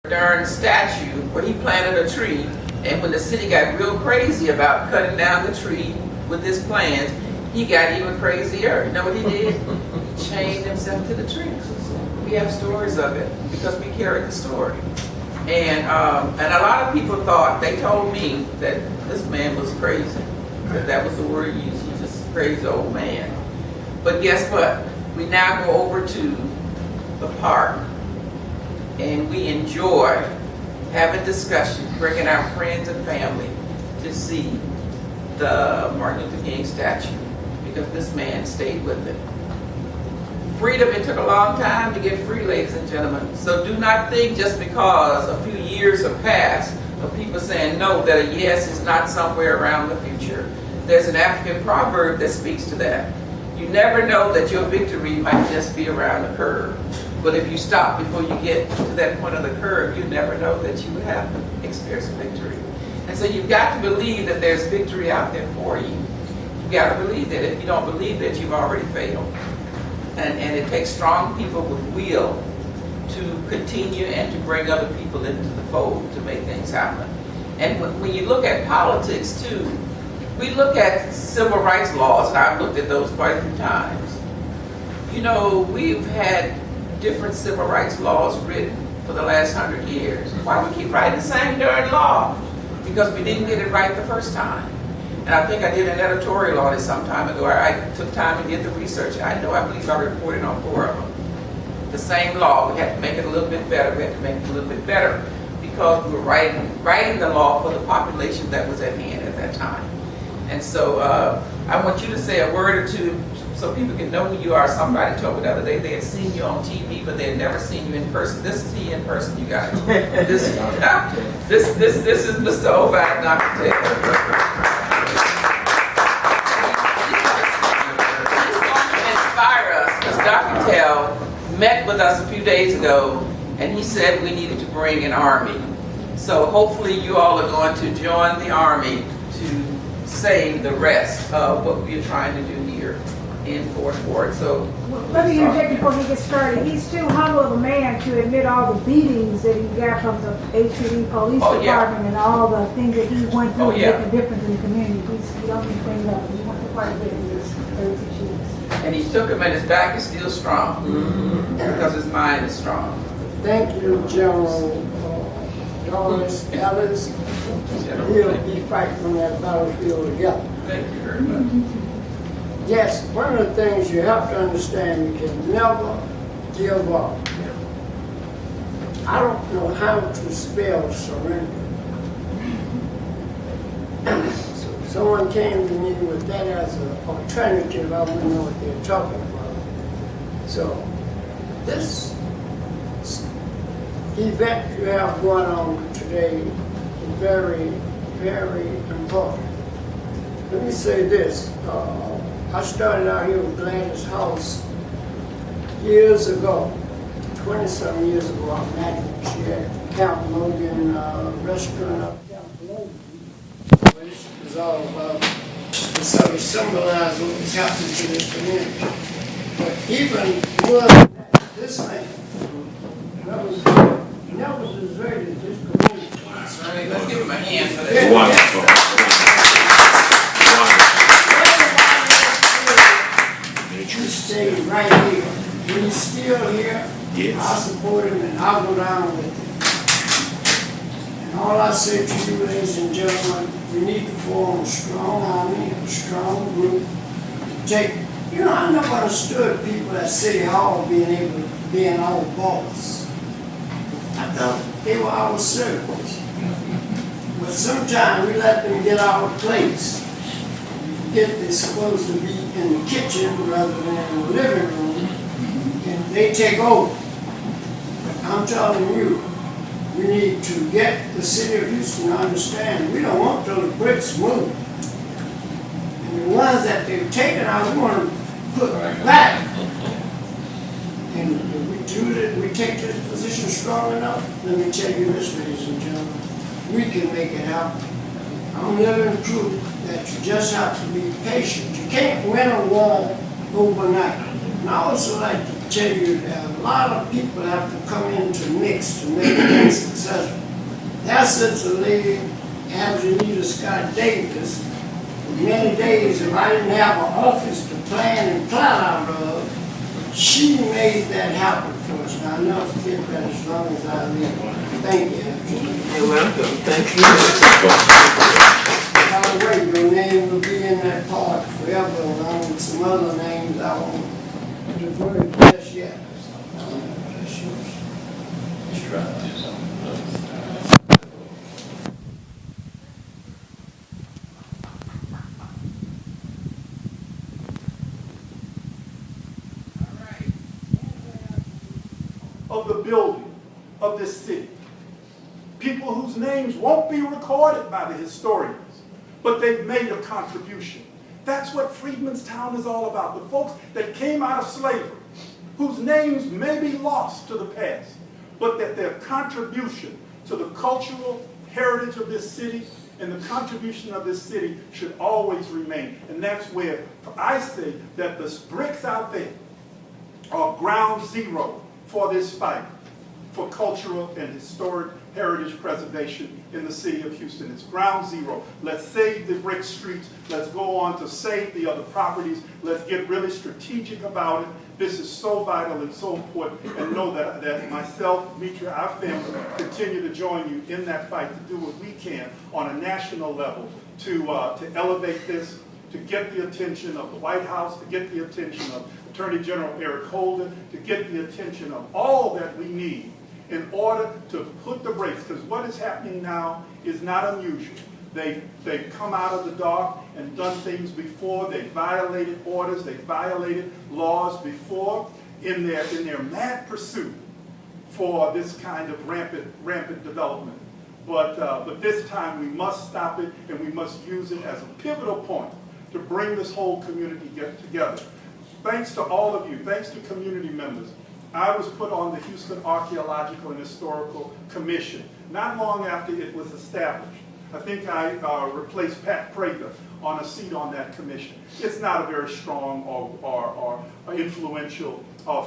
darn statue where he planted a tree, and when the city got real crazy about cutting down the tree with his plans, he got even crazier. You know what he did? He chained himself to the tree. We have stories of it because we carry the story. And a lot of people thought, they told me that this man was crazy. That was the word he used. He's just a crazy old man. But guess what? We now go over to the park and we enjoy having discussion, bringing our friends and family to see the Martin Luther King statue because this man stayed with it. Freedom, it took a long time to get free, ladies and gentlemen. So do not think just because a few years have passed of people saying no, that a yes is not somewhere around the future. There's an African proverb that speaks to that. You never know that your victory might just be around the curve. But if you stop before you get to that point of the curve, you never know that you would have experienced victory. And so you've got to believe that there's victory out there for you. You've got to believe that. If you don't believe that, you've already failed. And it takes strong people with will to continue and to bring other people into the fold to make things happen. And when you look at politics too, we look at civil rights laws, and I've looked at those quite a few times. You know, we've had different civil rights laws written for the last 100 years. Why do we keep writing the same darn law? Because we didn't get it right the first time. And I think I did an editorial on it some time ago. I took time and did the research. I believe I reported on 4 of them. The same law, we had to make it a little bit better. We had to make it a little bit better because we were writing the law for the population that was at hand at that time. And so I want you to say a word or two so people can know who you are. Somebody told me the other day they had seen you on TV, but they had never seen you in person. This is he in person, you guys. This is Mr. Ovad Nakatel. Dr. Tell met with us a few days ago, and he said we needed to bring an army. So hopefully you all are going to join the army to save the rest of what we are trying to do here in Fort Worth. So let me interject before he gets started. He's too humble of a man to admit all the beatings that he got from the HPD police department and all the things that he went through to make a difference in the community. He don't need to bring it up. He went through quite a bit in these 36 years. And he took him, and his back is still strong because his mind is strong. Thank you, General Doris Ellis. We'll be fighting on that battlefield together. Thank you very much. Yes, one of the things you have to understand, you can never give up. I don't know how to spell surrender. Someone came to me with that as an alternative. I wouldn't know what they're talking about. So this event you have going on today is very, very important. Let me say this. I started out here with Gladys House years ago, 20-some years ago. I imagine she had Camp Logan restaurant up Camp Logan. It's all about to sort of symbolize what was happening to this community. But even more than that, this man never deserted this community. Sorry, let's give him a hand for that. Wonderful. He stayed right here. When he's still here, I support him and I'll go down with him. And all I say to you, ladies and gentlemen, we need to form a strong army, a strong group. I never understood people at City Hall being our boss. I thought they were our servants. But sometimes we let them get our place. They're supposed to be in the kitchen rather than in the living room, and they take over. But I'm telling you, we need to get the city of Houston to understand we don't want those bricks moved. And the ones that they've taken out, we want to put back. And if we do that, we take this position strong enough, let me tell you this, ladies and gentlemen, we can make it happen. I'm living proof that you just have to be patient. You can't win a war overnight. And I also like to tell you that a lot of people have to come in to mix to make things successful. sits a lady, Angelina Scott Davis, for many days, if I didn't have an office to plan and plot out of, she made that happen for us. And I'll never forget that as long as I live. Thank you, Angelina. You're welcome. Thank you. By the way, your name will be in that part forever, along with some other names I won't divulge just yet. That's yours. That's right. Of the building of this city. People whose names won't be recorded by the historians, but they've made a contribution. That's what Freedmen's Town is all about. The folks that came out of slavery, whose names may be lost to the past, but that their contribution to the cultural heritage of this city and the contribution of this city should always remain. And that's where I say that the bricks out there are ground zero for this fight for cultural and historic heritage preservation in the city of Houston. It's ground zero. Let's save the brick streets. Let's go on to save the other properties. Let's get really strategic about it. This is so vital and so important. And know that myself, Mitra, our family, continue to join you in that fight to do what we can on a national level to elevate this, to get the attention of the White House, to get the attention of Attorney General Eric Holder, to get the attention of all that we need in order to put the brakes. Because what is happening now is not unusual. They've come out of the dark and done things before. They violated orders. They violated laws before in their mad pursuit for this kind of rampant development. But this time we must stop it, and we must use it as a pivotal point to bring this whole community together. Thanks to all of you. Thanks to community members. I was put on the Houston Archaeological and Historical Commission not long after it was established. I think I replaced Pat Prager on a seat on that commission. It's not a very strong or influential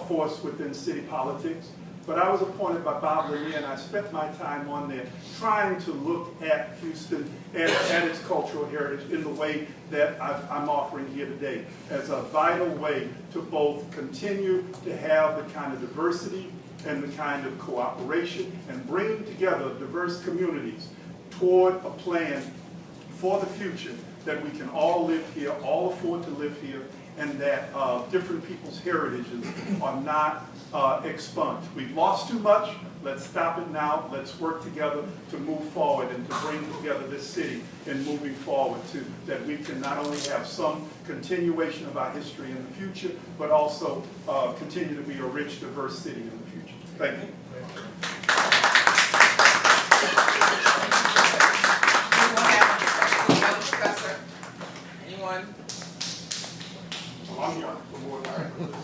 force within city politics, but I was appointed by Bob Lanier, and I spent my time on there trying to look at Houston and at its cultural heritage in the way that I'm offering here today as a vital way to both continue to have the kind of diversity and the kind of cooperation and bringing together diverse communities toward a plan for the future that we can all live here, all afford to live here, and that different people's heritages are not expunged. We've lost too much. Let's stop it now. Let's work together to move forward and to bring together this city and moving forward to that we can not only have some continuation of our history in the future, but also continue to be a rich, diverse city in the future. Thank you. Anyone?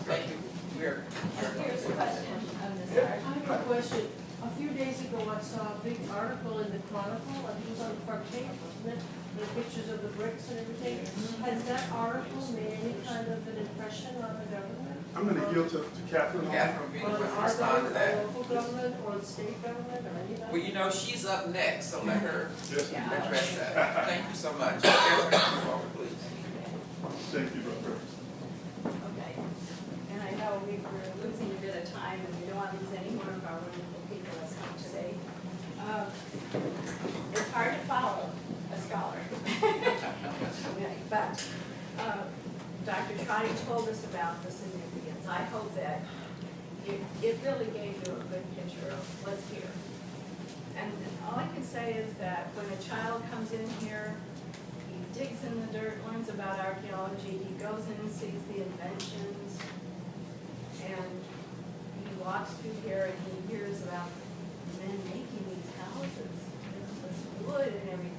Thank you. Here's a question. I have a question. A few days ago, I saw a big article in the Chronicle, and it was on the front page, wasn't it? The pictures of the bricks and everything. Has that article made any kind of an impression on the government? I'm going to yield to Catherine. Catherine, if On anyone our respond to that. government, or local government, or the state government, or any of that? Well, you know, she's up next, so let her Yes, address that. Thank you so much. Catherine, come forward, please. thank you, Dr. Okay, and I know we're losing a bit of time and we don't want to lose any more of our wonderful people that's come today. It's hard to follow a scholar. But Dr. Trotty told us about the significance. I hope that it really gave you a good picture of what's here. And all I can say is that when a child comes in here, he digs in the dirt, learns about archaeology, he goes in and sees the inventions, and he walks through here and he hears about men making these houses, with wood and everything.